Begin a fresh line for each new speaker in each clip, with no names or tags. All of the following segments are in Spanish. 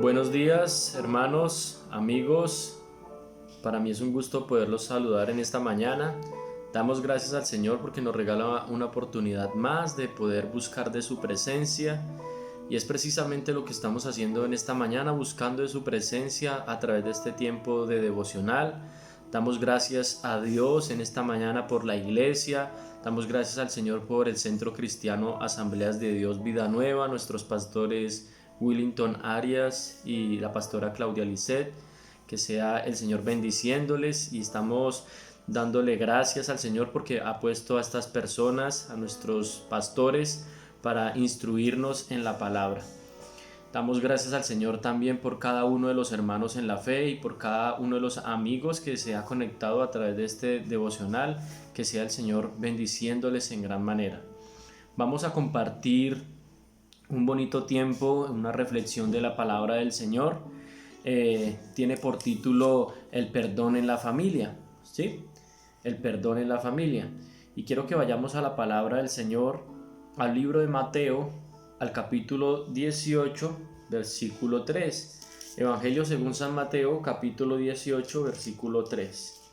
Buenos días, hermanos, amigos. Para mí es un gusto poderlos saludar en esta mañana. Damos gracias al Señor porque nos regala una oportunidad más de poder buscar de su presencia. Y es precisamente lo que estamos haciendo en esta mañana, buscando de su presencia a través de este tiempo de devocional. Damos gracias a Dios en esta mañana por la iglesia. Damos gracias al Señor por el Centro Cristiano Asambleas de Dios Vida Nueva, nuestros pastores Willington Arias y la pastora Claudia Lisset. Que sea el Señor bendiciéndoles, y estamos dándole gracias al Señor porque ha puesto a estas personas, a nuestros pastores, para instruirnos en la palabra. Damos gracias al Señor también por cada uno de los hermanos en la fe y por cada uno de los amigos que se ha conectado a través de este devocional. Que sea el Señor bendiciéndoles en gran manera. Vamos a compartir un bonito tiempo, una reflexión de la palabra del Señor. Tiene por título El perdón en la familia, ¿sí? El perdón en la familia. Y quiero que vayamos a la palabra del Señor, al libro de Mateo, al capítulo 18, versículo 3. Evangelio según San Mateo, capítulo 18, versículo 3.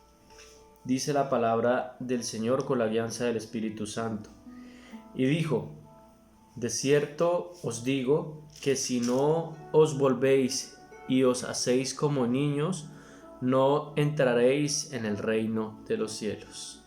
Dice la palabra del Señor con la guianza del Espíritu Santo. Y dijo: de cierto os digo que si no os volvéis y os hacéis como niños, no entraréis en el reino de los cielos.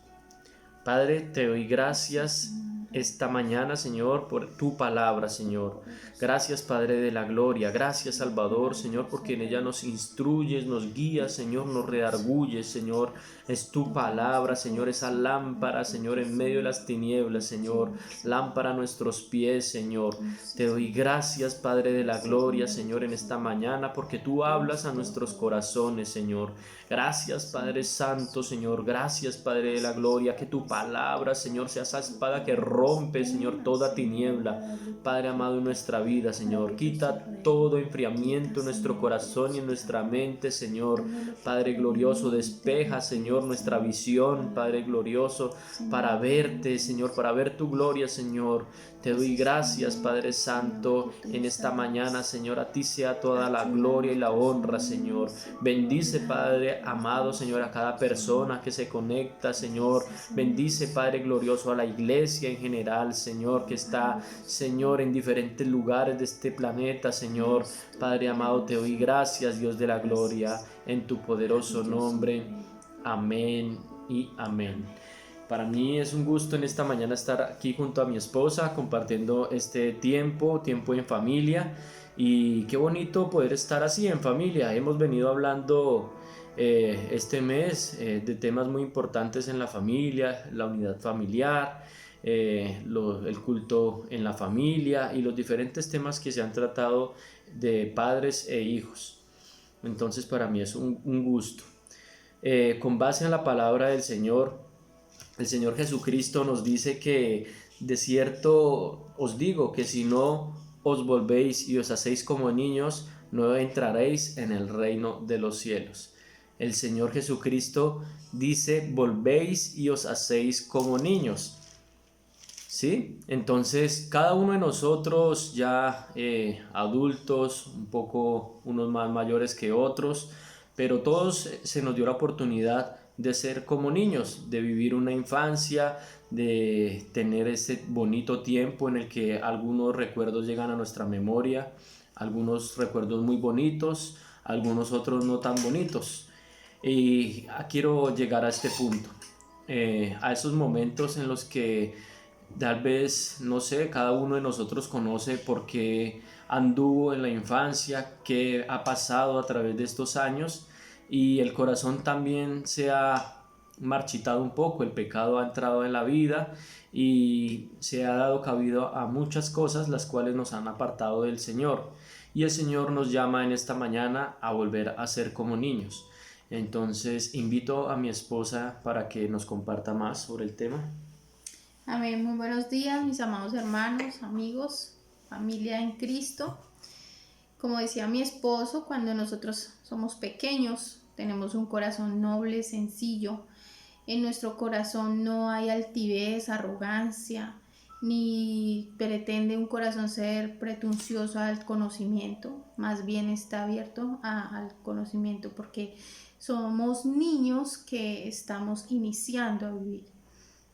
Padre, te doy gracias esta mañana, Señor, por tu palabra, Señor. Gracias, Padre de la gloria. Gracias, Salvador, Señor, porque en ella nos instruyes, nos guías, Señor, nos redarguyes, Señor. Es tu palabra, Señor, esa lámpara, Señor, en medio de las tinieblas, Señor. Lámpara a nuestros pies, Señor. Te doy gracias, Padre de la gloria, Señor, en esta mañana, porque tú hablas a nuestros corazones, Señor. Gracias, Padre Santo, Señor. Gracias, Padre de la gloria, que tu palabra, Señor, sea esa espada que rompe, Señor, toda tiniebla, Padre amado, en nuestra vida, Señor. Quita todo enfriamiento en nuestro corazón y en nuestra mente, Señor. Padre glorioso, despeja, Señor, nuestra visión, Padre glorioso, para verte, Señor, para ver tu gloria, Señor. Te doy gracias, Padre Santo, en esta mañana, Señor. A ti sea toda la gloria y la honra, Señor. Bendice, Padre amado, Señor, a cada persona que se conecta, Señor. Bendice, Padre glorioso, a la iglesia en general, Señor, que está, Señor, en diferentes lugares de este planeta, Señor. Padre amado, te doy gracias, Dios de la gloria, en tu poderoso nombre. Amén y amén. Para mí es un gusto en esta mañana estar aquí junto a mi esposa compartiendo este tiempo en familia, y qué bonito poder estar así en familia. Hemos venido hablando este mes de temas muy importantes en la familia, la unidad familiar, el culto en la familia y los diferentes temas que se han tratado de padres e hijos. Entonces para mí es un gusto. Con base en la palabra del Señor, el Señor Jesucristo nos dice que de cierto os digo que si no os volvéis y os hacéis como niños, no entraréis en el reino de los cielos. El Señor Jesucristo dice: volvéis y os hacéis como niños. ¿Sí? Entonces cada uno de nosotros ya adultos, un poco unos más mayores que otros, pero todos se nos dio la oportunidad de ser como niños, de vivir una infancia, de tener ese bonito tiempo en el que algunos recuerdos llegan a nuestra memoria, algunos recuerdos muy bonitos, algunos otros no tan bonitos. Y quiero llegar a este punto, a esos momentos en los que tal vez, no sé, cada uno de nosotros conoce por qué anduvo en la infancia, qué ha pasado a través de estos años, y el corazón también se ha marchitado un poco. El pecado ha entrado en la vida y se ha dado cabida a muchas cosas las cuales nos han apartado del Señor, y el Señor nos llama en esta mañana a volver a ser como niños. Entonces invito a mi esposa para que nos comparta más sobre el tema.
Amén. Muy buenos días, mis amados hermanos, amigos, familia en Cristo. Como decía mi esposo, cuando nosotros somos pequeños, tenemos un corazón noble, sencillo. En nuestro corazón no hay altivez, arrogancia. ni pretende un corazón ser pretencioso al conocimiento, más bien está abierto al conocimiento porque somos niños que estamos iniciando a vivir.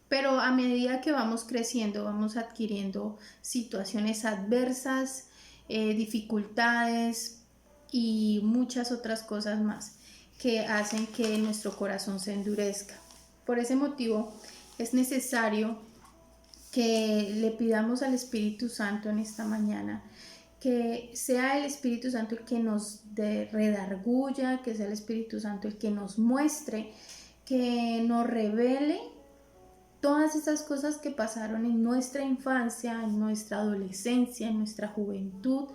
Pero a medida que vamos creciendo, vamos adquiriendo situaciones adversas, dificultades y muchas otras cosas más que hacen que nuestro corazón se endurezca. Por ese motivo es necesario que le pidamos al Espíritu Santo en esta mañana que sea el Espíritu Santo el que nos redarguya, que sea el Espíritu Santo el que nos muestre, que nos revele todas esas cosas que pasaron en nuestra infancia, en nuestra adolescencia, en nuestra juventud,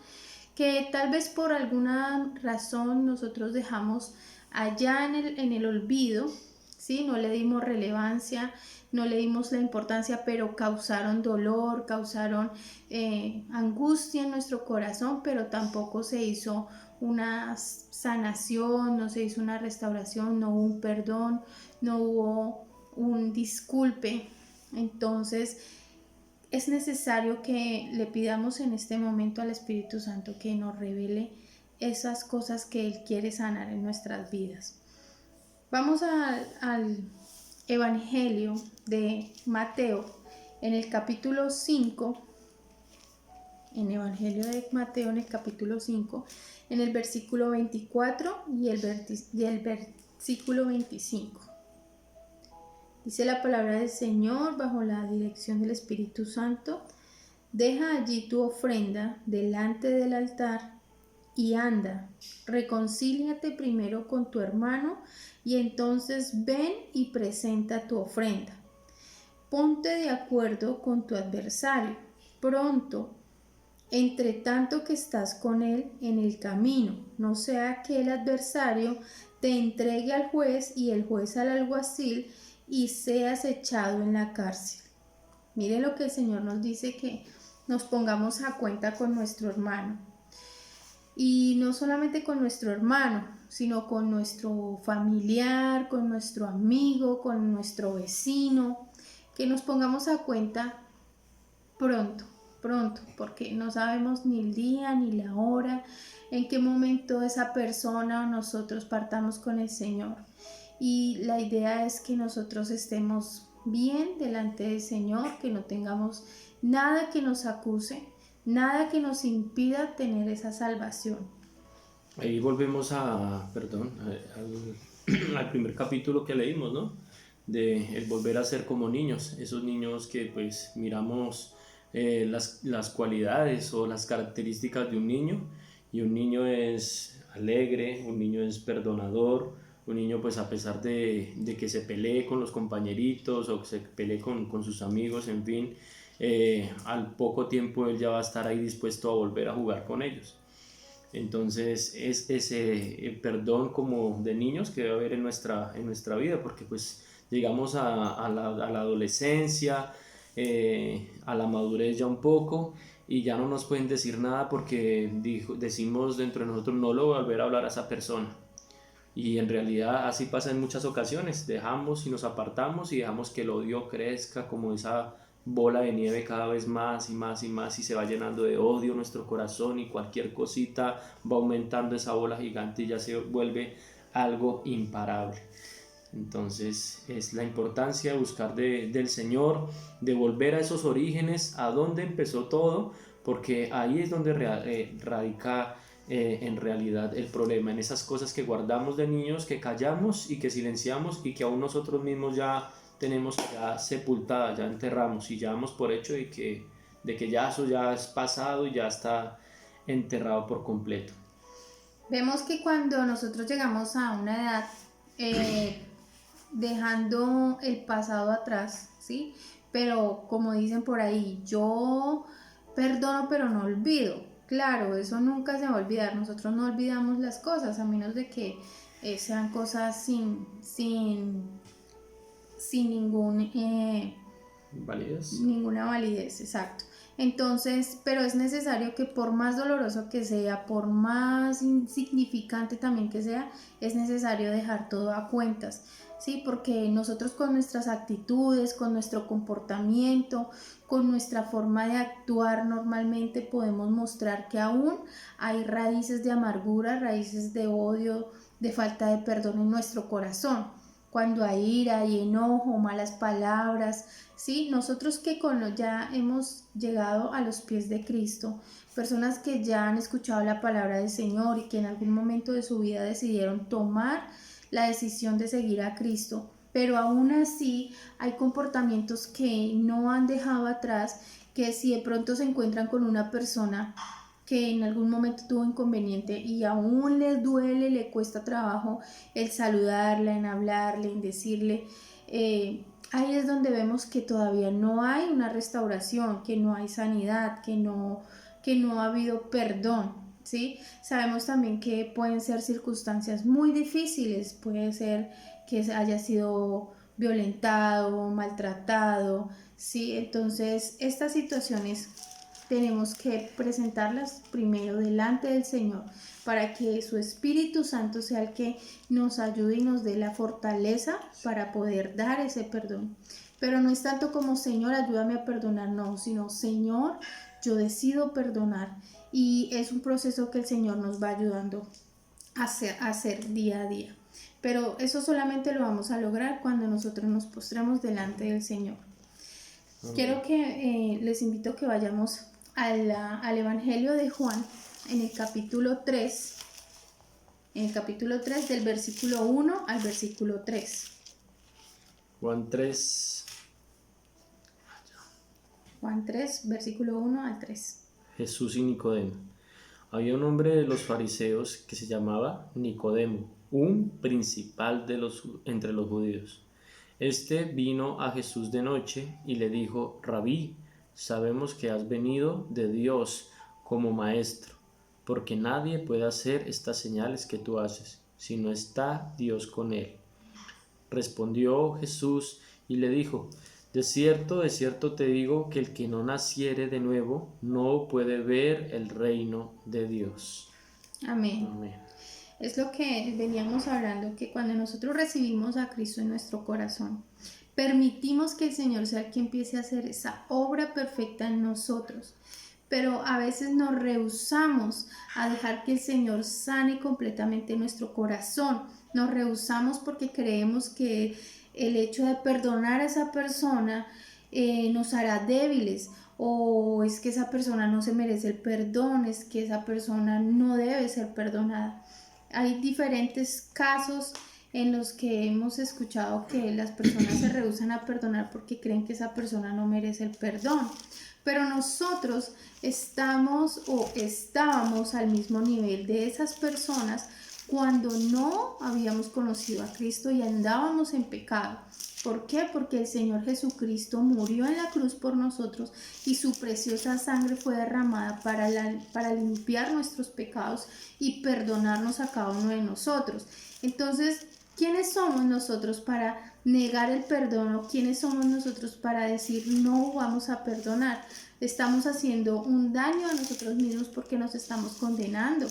que tal vez por alguna razón nosotros dejamos allá en el olvido, ¿sí? No le dimos relevancia, no le dimos la importancia, pero causaron dolor, causaron angustia en nuestro corazón, pero tampoco se hizo una sanación, no se hizo una restauración, no hubo un perdón, no hubo un disculpe. Entonces es necesario que le pidamos en este momento al Espíritu Santo que nos revele esas cosas que Él quiere sanar en nuestras vidas. Vamos al Evangelio de Mateo en el capítulo 5. En Evangelio de Mateo en el capítulo 5, en el versículo 24 y el versículo 25. Dice la palabra del Señor bajo la dirección del Espíritu Santo: deja allí tu ofrenda delante del altar y anda, reconcíliate primero con tu hermano y entonces ven y presenta tu ofrenda. Ponte de acuerdo con tu adversario pronto, entre tanto que estás con él en el camino, no sea que el adversario te entregue al juez y el juez al alguacil y seas echado en la cárcel. Mire lo que el Señor nos dice, que nos pongamos a cuenta con nuestro hermano. Y no solamente con nuestro hermano, sino con nuestro familiar, con nuestro amigo, con nuestro vecino, que nos pongamos a cuenta pronto, porque no sabemos ni el día ni la hora, en qué momento esa persona o nosotros partamos con el Señor. Y la idea es que nosotros estemos bien delante del Señor, que no tengamos nada que nos acuse, nada que nos impida tener esa salvación.
Ahí volvemos al primer capítulo que leímos, ¿no? De el volver a ser como niños, esos niños que pues miramos las cualidades o las características de un niño, y un niño es alegre, un niño es perdonador, un niño pues a pesar de que se pelee con los compañeritos o que se pelee con sus amigos, en fin, al poco tiempo él ya va a estar ahí dispuesto a volver a jugar con ellos. Entonces es ese perdón como de niños que debe haber en nuestra vida, porque pues llegamos a la adolescencia, a la madurez ya un poco, y ya no nos pueden decir nada porque decimos dentro de nosotros: no lo voy a volver a hablar a esa persona. Y en realidad así pasa en muchas ocasiones, dejamos y nos apartamos y dejamos que el odio crezca como esa bola de nieve cada vez más y más y más, y se va llenando de odio nuestro corazón, y cualquier cosita va aumentando esa bola gigante y ya se vuelve algo imparable. Entonces es la importancia de buscar del Señor, de volver a esos orígenes, a donde empezó todo, porque ahí es donde radica en realidad el problema, en esas cosas que guardamos de niños, que callamos y que silenciamos y que aún nosotros mismos ya tenemos ya sepultada, ya enterramos y ya damos por hecho de que ya eso ya es pasado y ya está enterrado por completo.
Vemos que cuando nosotros llegamos a una edad dejando el pasado atrás, ¿sí? Pero como dicen por ahí, yo perdono pero no olvido. Claro, eso nunca se va a olvidar. Nosotros no olvidamos las cosas, a menos de que sean cosas sin ninguna validez, exacto. Entonces, pero es necesario que por más doloroso que sea, por más insignificante también que sea, es necesario dejar todo a cuentas, ¿sí? Porque nosotros con nuestras actitudes, con nuestro comportamiento, con nuestra forma de actuar normalmente podemos mostrar que aún hay raíces de amargura, raíces de odio, de falta de perdón en nuestro corazón. Cuando hay ira y enojo, malas palabras, ¿sí? Nosotros que ya hemos llegado a los pies de Cristo, personas que ya han escuchado la palabra del Señor y que en algún momento de su vida decidieron tomar la decisión de seguir a Cristo, pero aún así hay comportamientos que no han dejado atrás, que si de pronto se encuentran con una persona que en algún momento tuvo inconveniente y aún les duele, le cuesta trabajo el saludarla, en hablarle, en decirle, ahí es donde vemos que todavía no hay una restauración, que no hay sanidad, que no ha habido perdón, ¿sí? Sabemos también que pueden ser circunstancias muy difíciles, puede ser que haya sido violentado, maltratado, ¿sí? Entonces, estas situaciones tenemos que presentarlas primero delante del Señor para que su Espíritu Santo sea el que nos ayude y nos dé la fortaleza para poder dar ese perdón. Pero no es tanto como Señor, ayúdame a perdonar, no, sino Señor, yo decido perdonar. Y es un proceso que el Señor nos va ayudando a hacer día a día. Pero eso solamente lo vamos a lograr cuando nosotros nos postremos delante del Señor. Amén. Quiero que les invito a que vayamos al Evangelio de Juan en el capítulo 3, del versículo 1 al versículo 3.
Juan 3,
versículo 1 al 3.
Jesús y Nicodemo. Había un hombre de los fariseos que se llamaba Nicodemo, un principal entre los judíos. Este vino a Jesús de noche y le dijo: Rabí, sabemos que has venido de Dios como maestro, porque nadie puede hacer estas señales que tú haces, si no está Dios con él. Respondió Jesús y le dijo: de cierto te digo que el que no naciere de nuevo no puede ver el reino de Dios.
Amén.
Amén.
Es lo que veníamos hablando, que cuando nosotros recibimos a Cristo en nuestro corazón, permitimos que el Señor sea el que empiece a hacer esa obra perfecta en nosotros. Pero a veces nos rehusamos a dejar que el Señor sane completamente nuestro corazón. Nos rehusamos porque creemos que el hecho de perdonar a esa persona nos hará débiles, o es que esa persona no se merece el perdón, es que esa persona no debe ser perdonada. Hay diferentes casos en los que hemos escuchado que las personas se rehúsan a perdonar porque creen que esa persona no merece el perdón. Pero nosotros estábamos al mismo nivel de esas personas cuando no habíamos conocido a Cristo y andábamos en pecado. ¿Por qué? Porque el Señor Jesucristo murió en la cruz por nosotros y su preciosa sangre fue derramada para limpiar nuestros pecados y perdonarnos a cada uno de nosotros. Entonces, ¿quiénes somos nosotros para negar el perdón, o quiénes somos nosotros para decir no vamos a perdonar? Estamos haciendo un daño a nosotros mismos porque nos estamos condenando,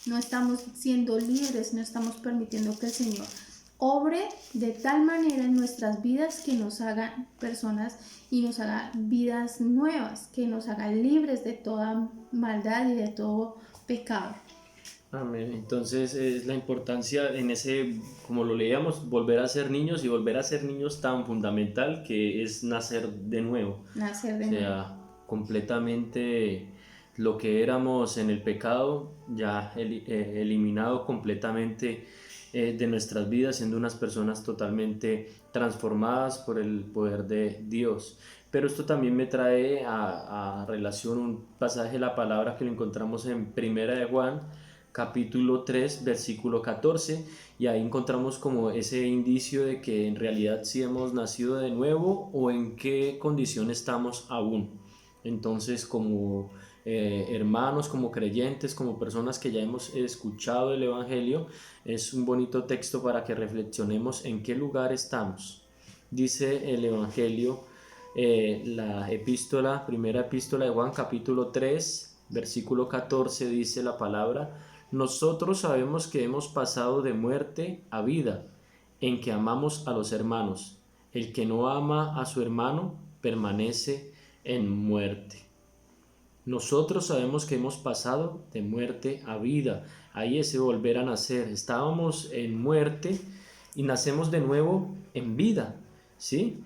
no estamos siendo libres, no estamos permitiendo que el Señor obre de tal manera en nuestras vidas que nos haga personas y nos haga vidas nuevas, que nos haga libres de toda maldad y de todo pecado.
Amén. Entonces es la importancia en ese, como lo leíamos, volver a ser niños, y volver a ser niños tan fundamental que es nacer de nuevo.
Nacer de nuevo.
O sea, completamente lo que éramos en el pecado, ya eliminado completamente de nuestras vidas, siendo unas personas totalmente transformadas por el poder de Dios. Pero esto también me trae a relación un pasaje de la palabra que lo encontramos en Primera de Juan, capítulo 3, versículo 14, y ahí encontramos como ese indicio de que en realidad sí hemos nacido de nuevo o en qué condición estamos aún. Entonces, como hermanos, como creyentes, como personas que ya hemos escuchado el Evangelio, es un bonito texto para que reflexionemos en qué lugar estamos. Dice el Evangelio la primera epístola de Juan, capítulo 3, versículo 14, dice la palabra: nosotros sabemos que hemos pasado de muerte a vida, en que amamos a los hermanos. El que no ama a su hermano permanece en muerte. Nosotros sabemos que hemos pasado de muerte a vida. Ahí ese volver a nacer. Estábamos en muerte y nacemos de nuevo en vida, ¿sí?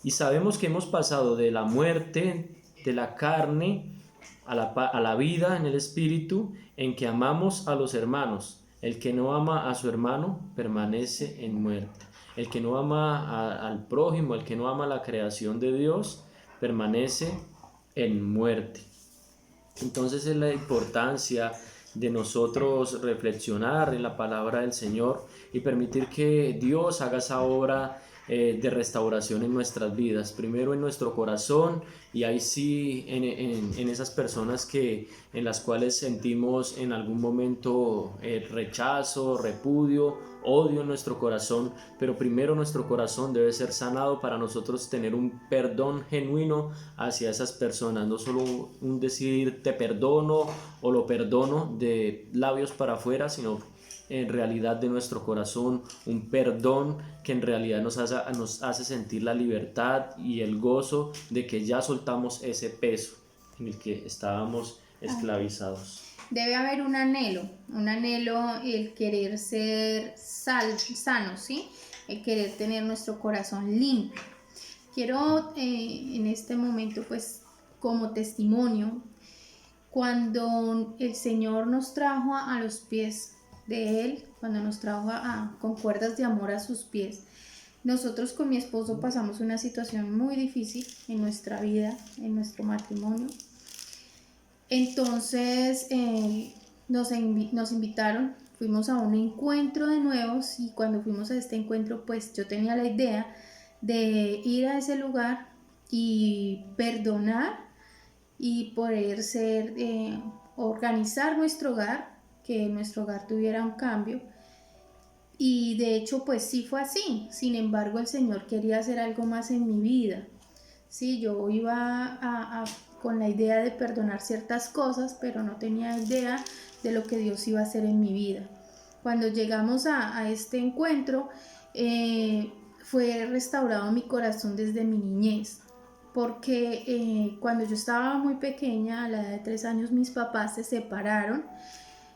Y sabemos que hemos pasado de la muerte de la carne a la vida en el espíritu, en que amamos a los hermanos. El que no ama a su hermano permanece en muerte. El que no ama al prójimo, el que no ama la creación de Dios, permanece en muerte. Entonces es la importancia de nosotros reflexionar en la palabra del Señor y permitir que Dios haga esa obra de restauración en nuestras vidas, primero en nuestro corazón, y ahí sí en esas personas en las cuales sentimos en algún momento rechazo, repudio, odio en nuestro corazón, pero primero nuestro corazón debe ser sanado para nosotros tener un perdón genuino hacia esas personas, no solo un decir te perdono o lo perdono de labios para afuera, sino en realidad de nuestro corazón, un perdón que en realidad nos hace sentir la libertad y el gozo de que ya soltamos ese peso en el que estábamos esclavizados.
Debe haber un anhelo, el querer ser sano, ¿sí? El querer tener nuestro corazón limpio. Quiero en este momento, pues, como testimonio, cuando el Señor nos trajo a los pies de Él, cuando nos trajo con cuerdas de amor a sus pies, nosotros con mi esposo pasamos una situación muy difícil en nuestra vida, en nuestro matrimonio. Entonces nos invitaron, fuimos a un encuentro de nuevos, y cuando fuimos a este encuentro, pues yo tenía la idea de ir a ese lugar y perdonar y poder organizar nuestro hogar, que nuestro hogar tuviera un cambio. Y de hecho pues sí fue así. Sin embargo, el Señor quería hacer algo más en mi vida. Sí, yo iba con la idea de perdonar ciertas cosas, pero no tenía idea de lo que Dios iba a hacer en mi vida. Cuando llegamos a este encuentro, fue restaurado mi corazón desde mi niñez, porque cuando yo estaba muy pequeña, a la edad de 3 años, mis papás se separaron.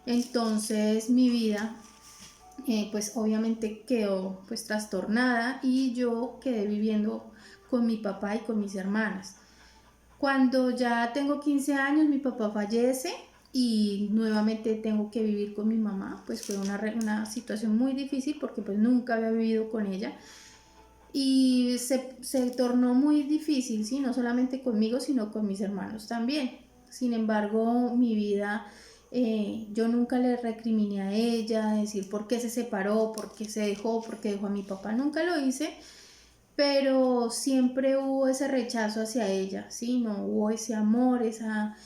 Entonces mi vida pues obviamente quedó pues trastornada, y yo quedé viviendo con mi papá y con mis hermanas. Cuando ya tengo 15 años, mi papá fallece y nuevamente tengo que vivir con mi mamá. Pues fue una situación muy difícil, porque pues nunca había vivido con ella, y se tornó muy difícil, ¿sí? No solamente conmigo, sino con mis hermanos también. Sin embargo, mi vida, yo nunca le recriminé a ella, decir por qué se separó, por qué se dejó, por qué dejó a mi papá, nunca lo hice, pero siempre hubo ese rechazo hacia ella, ¿sí? No hubo ese amor, esa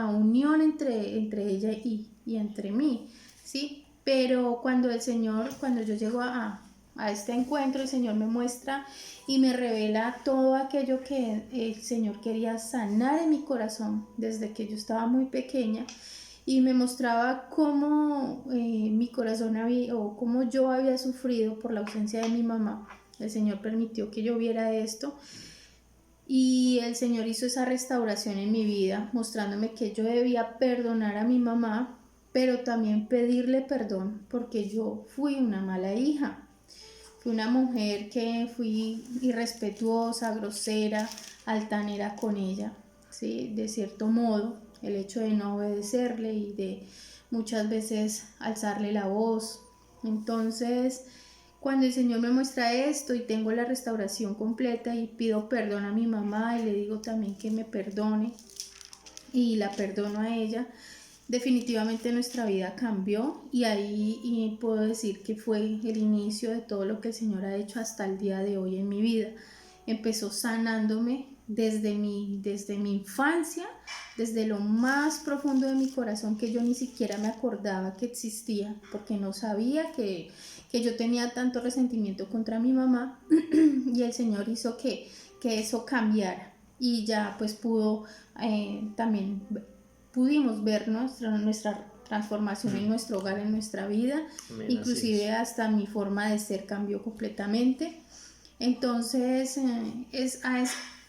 unión entre ella y entre mí, ¿sí? Pero cuando yo llego a este encuentro, el Señor me muestra y me revela todo aquello que el Señor quería sanar en mi corazón desde que yo estaba muy pequeña, y me mostraba cómo mi corazón o cómo yo había sufrido por la ausencia de mi mamá. El Señor permitió que yo viera esto, y el Señor hizo esa restauración en mi vida, mostrándome que yo debía perdonar a mi mamá, pero también pedirle perdón, porque yo fui una mala hija. Fui una mujer que fui irrespetuosa, grosera, altanera con ella, ¿sí? De cierto modo, el hecho de no obedecerle y de muchas veces alzarle la voz. Entonces, cuando el Señor me muestra esto y tengo la restauración completa y pido perdón a mi mamá y le digo también que me perdone y la perdono a ella, definitivamente nuestra vida cambió, y ahí puedo decir que fue el inicio de todo lo que el Señor ha hecho hasta el día de hoy en mi vida. Empezó sanándome desde mi infancia, desde lo más profundo de mi corazón, que yo ni siquiera me acordaba que existía, porque no sabía que yo tenía tanto resentimiento contra mi mamá, y el Señor hizo que eso cambiara, y ya pues también pudimos ver nuestra transformación en nuestro hogar, en nuestra vida. Amén, inclusive hasta mi forma de ser cambió completamente. Entonces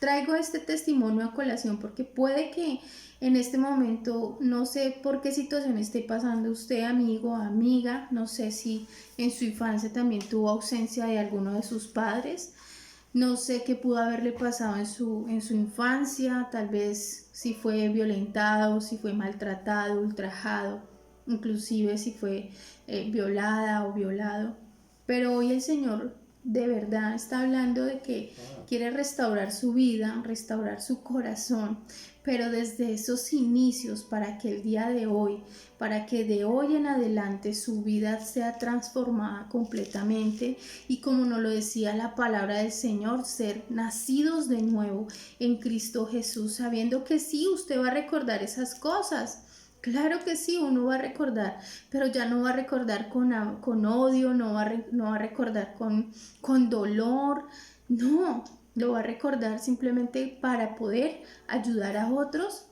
traigo este testimonio a colación porque puede que en este momento, no sé por qué situación esté pasando usted, amigo, amiga, no sé si en su infancia también tuvo ausencia de alguno de sus padres, no sé qué pudo haberle pasado en su infancia, tal vez si fue violentado, si fue maltratado, ultrajado, inclusive si fue violada o violado. Pero hoy el Señor de verdad está hablando de que quiere restaurar su vida, restaurar su corazón, pero desde esos inicios, para que el día de hoy, para que de hoy en adelante su vida sea transformada completamente, y como nos lo decía la palabra del Señor, ser nacidos de nuevo en Cristo Jesús, sabiendo que sí, usted va a recordar esas cosas. Claro que sí, uno va a recordar, pero ya no va a recordar con odio, no va a recordar con dolor, no, lo va a recordar simplemente para poder ayudar a otros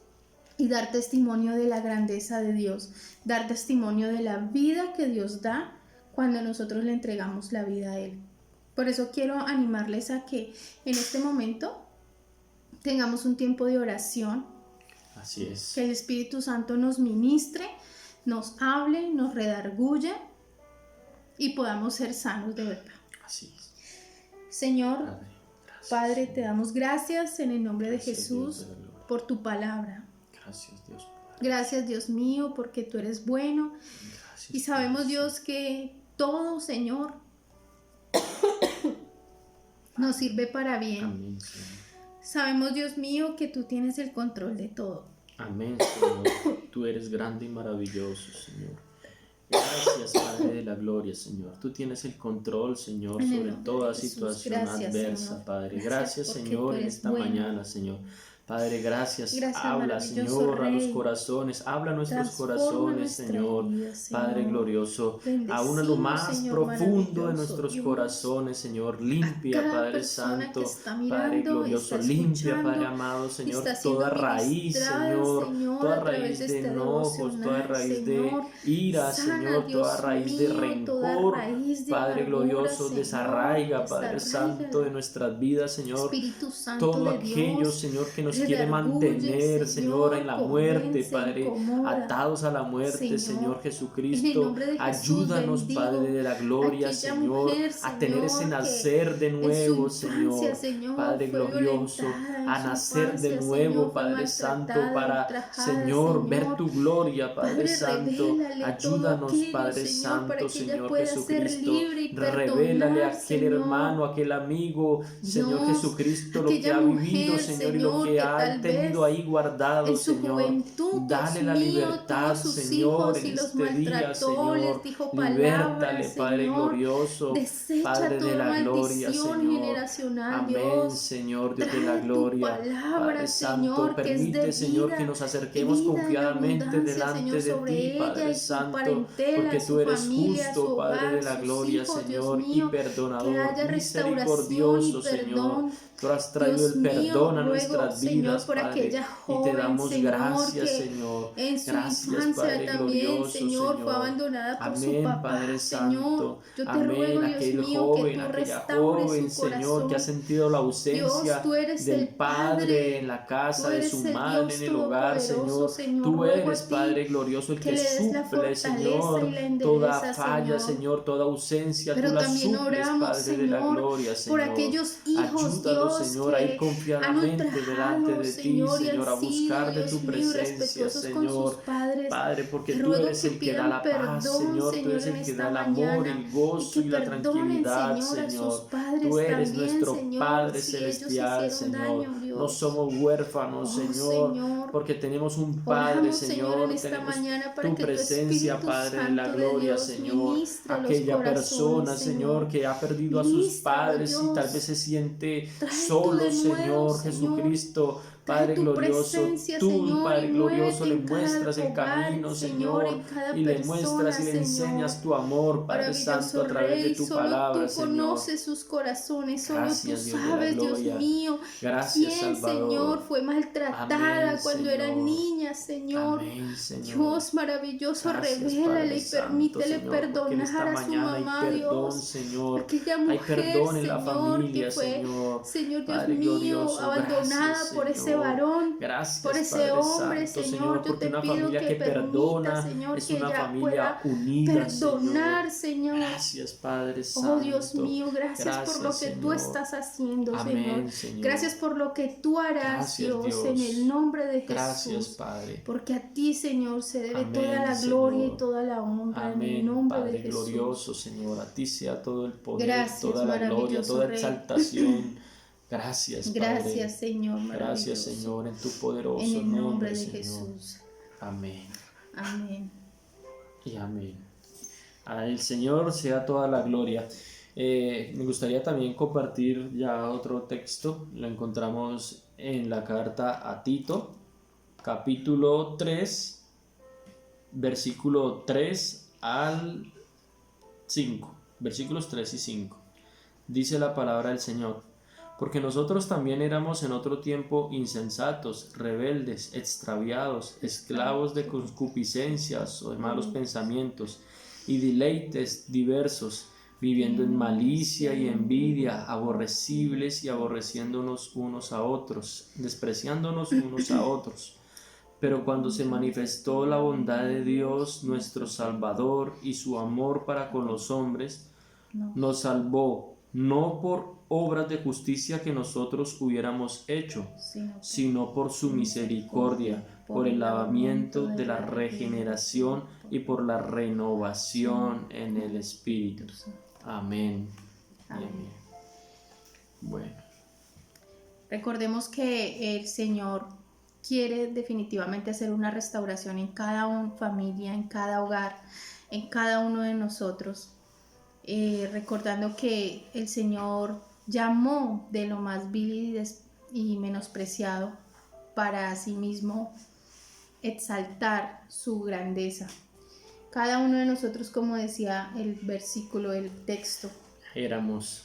y dar testimonio de la grandeza de Dios, dar testimonio de la vida que Dios da cuando nosotros le entregamos la vida a Él. Por eso quiero animarles a que en este momento tengamos un tiempo de oración.
Así es.
Que el Espíritu Santo nos ministre, nos hable, nos redarguya y podamos ser sanos de verdad.
Así es.
Señor, Padre, te damos gracias en el nombre de Jesús por tu palabra.
Gracias, Dios.
Gracias, Dios mío, porque tú eres bueno. Gracias, y sabemos, Dios, que todo, Señor, nos sirve para bien.
Amén, Señor.
Sabemos, Dios mío, que tú tienes el control de todo.
Amén, Señor. Tú eres grande y maravilloso, Señor. Gracias, Padre de la gloria, Señor. Tú tienes el control, Señor, sobre toda situación adversa, Señor. Padre. Gracias, Señor, en esta mañana, Señor. Padre, gracias. Habla, Señor, a los corazones. Habla a nuestros corazones, Señor. Vida, Señor. Padre glorioso. Aún a lo más Señor, profundo de nuestros corazones, Señor. Limpia, Padre Santo. Padre glorioso. Limpia, Padre amado, Señor. Toda raíz, Señor. Toda raíz de enojos. Toda raíz de ira, Señor. Toda raíz de rencor. Padre glorioso. Desarraiga, Padre Santo, de nuestras vidas, Señor. Todo aquello, Señor, que nos quiere mantener, Señor, en la muerte, Padre, atados a la muerte, Señor Jesucristo. Ayúdanos, Padre de la gloria, Señor, a tener ese nacer de nuevo, Señor, Padre glorioso, a nacer de nuevo, Padre Santo, para, Señor, ver tu gloria, Padre Santo. Ayúdanos, Padre Santo, Señor Jesucristo. Revélale a aquel hermano, a aquel amigo, Señor Jesucristo, lo que ha vivido, Señor, y lo que ha tenido ahí guardado, Señor. Dale la libertad, Señor, en este día, Señor. Libértale, Padre glorioso, Padre de la gloria, Señor. Amén, Señor, Dios de la gloria. Padre Santo, permite, Señor, que nos acerquemos confiadamente delante de ti, Padre Santo, porque tú eres justo, Padre de la gloria, Señor, y perdonador, misericordioso, Señor. Tú has traído el perdón a nuestras vidas, Padre, y te damos gracias, Señor. Gracias, Padre glorioso, Señor.
Fue abandonada por
Amén,
su papá,
Padre Santo.
Yo te
Amén,
ruego, Dios
aquel
mío,
joven,
que tú
aquella
restaures
joven,
su corazón.
Señor, que ha sentido la ausencia
Dios, tú eres
del
el
Padre en la casa de su madre, en el hogar, Señor. Tú eres, Padre glorioso, el que suple, Señor, toda falla, Señor, toda ausencia.
Pero
tú la
también
suples,
oramos,
Padre
Señor,
de la gloria, Señor.
por aquellos hijos,
Ayúdanos,
Dios,
Señor, a ir
que
confiadamente
han
delante de ti,
Señor, y
Señor, a
han sido,
buscar de
Dios
tu
mío,
presencia,
irrespetuosos con sus
Señor.
padres.
Padre, porque
Te
tú
ruego
eres
que
el que da la
pidan
paz,
perdón,
Señor. Tú
Señor,
eres
en
el que
esta
da el amor,
mañana,
el gozo
y
y la
perdonen,
tranquilidad,
Señor, a sus
Señor.
padres
Tú eres
también,
nuestro
Señor,
Padre
si ellos
celestial,
hicieron
Señor.
daño, Dios.
No somos huérfanos,
Oh,
Señor,
Señor.
porque tenemos un Padre,
Oramos, Señor,
Señor.
en esta
Tenemos
mañana para
tu
que tu
presencia,
Espíritu
Padre de la
Santo de
gloria,
Dios
Señor.
ministre los
Aquella persona,
corazones,
Señor, que ha perdido a sus
Ministra,
padres y tal
Dios.
vez se siente
Trae tú
solo,
de nuevo,
Señor
Señor.
Jesucristo. Padre
tu
glorioso,
presencia,
tú,
Señor,
Padre
y
glorioso, le
muévete en cada
muestras el
hogar,
camino,
Señor,
Señor,
en cada
y le
persona,
muestras y le
Señor.
enseñas tu amor, Padre Santo,
Maravilloso
a través de
Rey,
tu
solo
palabra,
tú
Señor.
conoces sus corazones, solo tú
Gracias, Dios de la
sabes, Dios
gloria.
mío,
Gracias,
quién,
Salvador.
Señor, fue
Amén,
maltratada cuando era
Señor.
niña, Señor.
Amén, Señor.
Dios maravilloso,
Gracias,
revélale
Padre
y
Santo,
permítele
Señor, porque en esta
perdonar a su
mañana hay
mamá,
perdón,
Dios.
Señor.
Aquella
Hay
mujer,
perdón en la
Señor, que
familia,
fue,
Señor.
Señor Dios
Padre
mío,
glorioso, gracias,
abandonada por ese
Señor.
varón, por
Gracias,
ese
Padre
hombre,
Santo,
Señor.
Señor,
Yo
porque
te
una
pido
familia
que
que
permita,
perdona
Señor,
es
que
una
ella
familia
pueda
unida, Señor.
perdonar, Señor.
Gracias, Padre
Oh Dios
Santo.
mío, gracias por lo
Gracias,
que tú
Señor.
estás haciendo, Señor.
Amén, Señor.
Gracias por lo que tú harás,
Gracias,
Dios, en el
Dios.
nombre de
Gracias,
Jesús.
Padre.
Porque a ti, Señor, se debe toda
Amén,
la gloria y
Señor.
toda la honra en el
Amén,
nombre de
Padre
Jesús.
glorioso, Señor. A ti sea todo el poder,
Gracias,
toda la gloria,
maravilloso
toda
Rey.
exaltación. Gracias, Padre.
Gracias, Señor,
Gracias,
maravilloso.
Señor, en tu
En
poderoso
el nombre de
Señor.
Jesús.
Amén
Amén.
y amén. Al Señor sea toda la gloria. Me gustaría también compartir ya otro texto. Lo encontramos en la carta a Tito, capítulo 3, versículo 3 al 5, versículos 3 y 5. Dice la palabra del Señor: porque nosotros también éramos en otro tiempo insensatos, rebeldes, extraviados, esclavos de concupiscencias o de malos pensamientos y deleites diversos, viviendo en malicia y envidia, aborrecibles y aborreciéndonos unos a otros, despreciándonos unos a otros. Pero cuando se manifestó la bondad de Dios, nuestro Salvador, y su amor para con los hombres, nos salvó, no por obras de justicia que nosotros hubiéramos hecho, sino por su misericordia, por el lavamiento de la regeneración y por la renovación en el Espíritu. Amén. Amén. Bueno.
Recordemos que el Señor quiere definitivamente hacer una restauración en cada familia, en cada hogar, en cada uno de nosotros. Recordando que el Señor llamó de lo más vil y menospreciado para sí mismo exaltar su grandeza. Cada uno de nosotros, como decía el versículo, el texto, éramos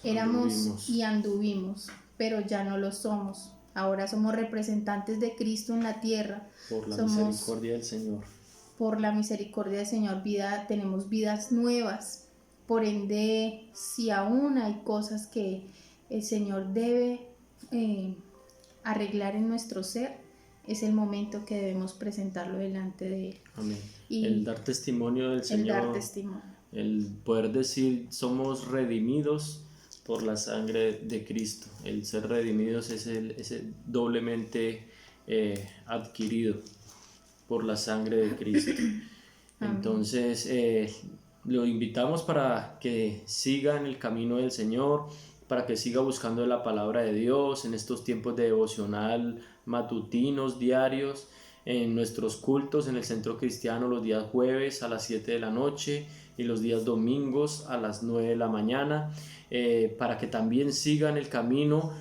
y anduvimos, pero ya no lo somos. Ahora somos representantes de Cristo en la tierra.
Por la misericordia del Señor.
Por la misericordia del Señor, tenemos vidas nuevas. Por ende, si aún hay cosas que el Señor debe arreglar en nuestro ser, es el momento que debemos presentarlo delante de Él.
Amén. Y el dar testimonio del Señor.
El dar testimonio.
El poder decir, somos redimidos por la sangre de Cristo. El ser redimidos es el doblemente adquirido por la sangre de Cristo. Entonces, lo invitamos para que siga en el camino del Señor, para que siga buscando la palabra de Dios en estos tiempos de devocional matutinos, diarios, en nuestros cultos en el Centro Cristiano los días jueves a las 7 de la noche y los días domingos a las 9 de la mañana, para que también sigan el camino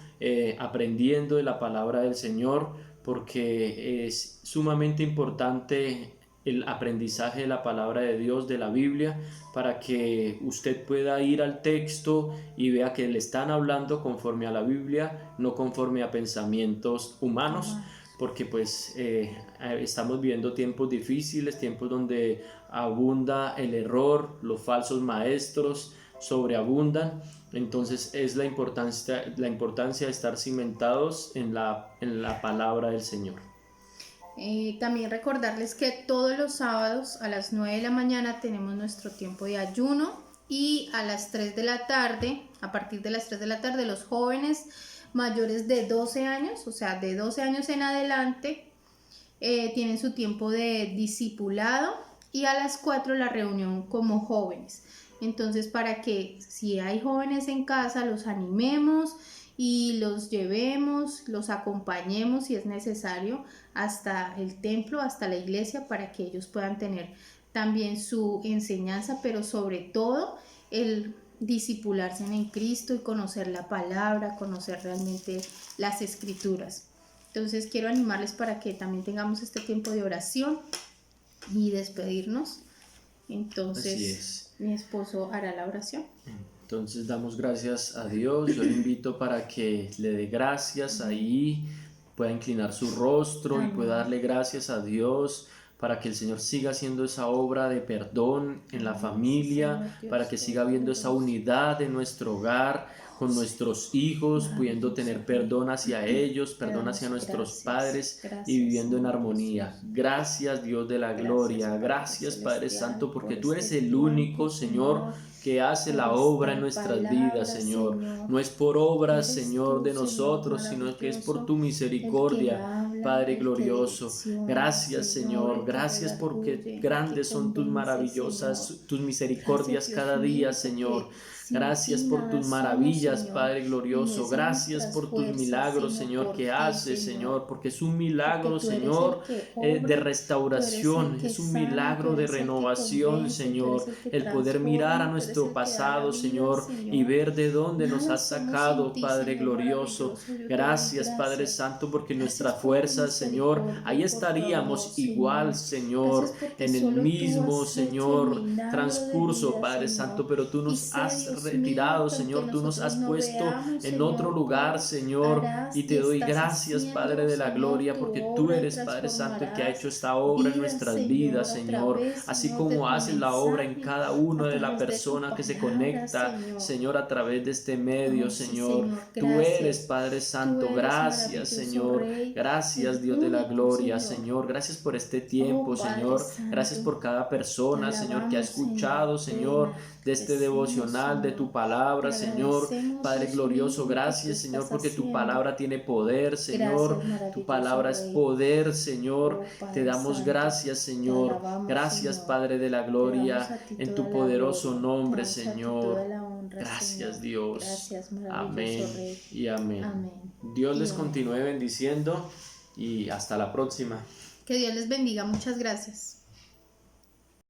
aprendiendo de la palabra del Señor, porque es sumamente importante el aprendizaje de la palabra de Dios, de la Biblia, para que usted pueda ir al texto y vea que le están hablando conforme a la Biblia, no conforme a pensamientos humanos, porque pues estamos viviendo tiempos difíciles, tiempos donde abunda el error, los falsos maestros sobreabundan. Entonces es la importancia de estar cimentados en la palabra del Señor.
También recordarles que todos los sábados a las 9 de la mañana tenemos nuestro tiempo de ayuno, y a las 3 de la tarde, a partir de las 3 de la tarde, los jóvenes mayores de 12 años, o sea, de 12 años en adelante, tienen su tiempo de discipulado, y a las 4 la reunión como jóvenes. Entonces, para que si hay jóvenes en casa, los animemos y los llevemos, los acompañemos si es necesario hasta el templo, hasta la iglesia, para que ellos puedan tener también su enseñanza, pero sobre todo el discipularse en Cristo y conocer la palabra, conocer realmente las escrituras. Entonces quiero animarles para que también tengamos este tiempo de oración y despedirnos.
Así
Entonces
es.
mi esposo hará la oración.
Entonces damos gracias a Dios. Yo le invito para que le dé gracias ahí, pueda inclinar su rostro y pueda darle gracias a Dios para que el Señor siga haciendo esa obra de perdón en la familia, para que siga habiendo esa unidad en nuestro hogar, con nuestros hijos, pudiendo tener perdón hacia ellos, perdón hacia nuestros padres y viviendo en armonía. Gracias, Dios de la gloria. Gracias, Padre Santo, porque tú eres el único, Señor, que hace la obra en nuestras vidas, Señor. No es por obras, Señor, de nosotros, sino que es por tu misericordia, Padre glorioso. Gracias, Señor. Gracias porque grandes son tus maravillosas, tus misericordias cada día, Señor. Gracias por tus maravillas, Padre glorioso. Gracias por tus milagros, Señor, que haces, Señor, porque es un milagro, Señor, de restauración, es un milagro de renovación, Señor, el poder mirar a nuestro pasado, Señor, y ver de dónde nos has sacado, Padre glorioso. Gracias, Padre Santo, porque nuestra fuerza, Señor, ahí estaríamos igual, Señor, en el mismo, Señor, transcurso, Padre Santo, pero tú nos has retirado, Señor, tú nos has puesto en otro lugar, Señor, y te doy gracias, Padre de la gloria, porque tú eres, Padre Santo, el que ha hecho esta obra en nuestras vidas, Señor, así como haces la obra en cada una de las personas que se conecta, Señor, a través de este medio, Señor. Tú eres, Padre Santo, gracias, Señor, gracias, Dios de la gloria, Señor, gracias por este tiempo, Señor, gracias por cada persona, Señor, que ha escuchado, Señor, de este devocional, de tu palabra, Señor, Padre glorioso, gracias, Señor, porque tu palabra tiene poder, Señor, tu palabra es poder, Señor, te damos gracias, Señor, gracias, Padre de la gloria, en tu poderoso nombre, Señor, gracias, Dios, amén y amén. Dios les continúe bendiciendo y hasta la próxima.
Que Dios les bendiga, muchas gracias.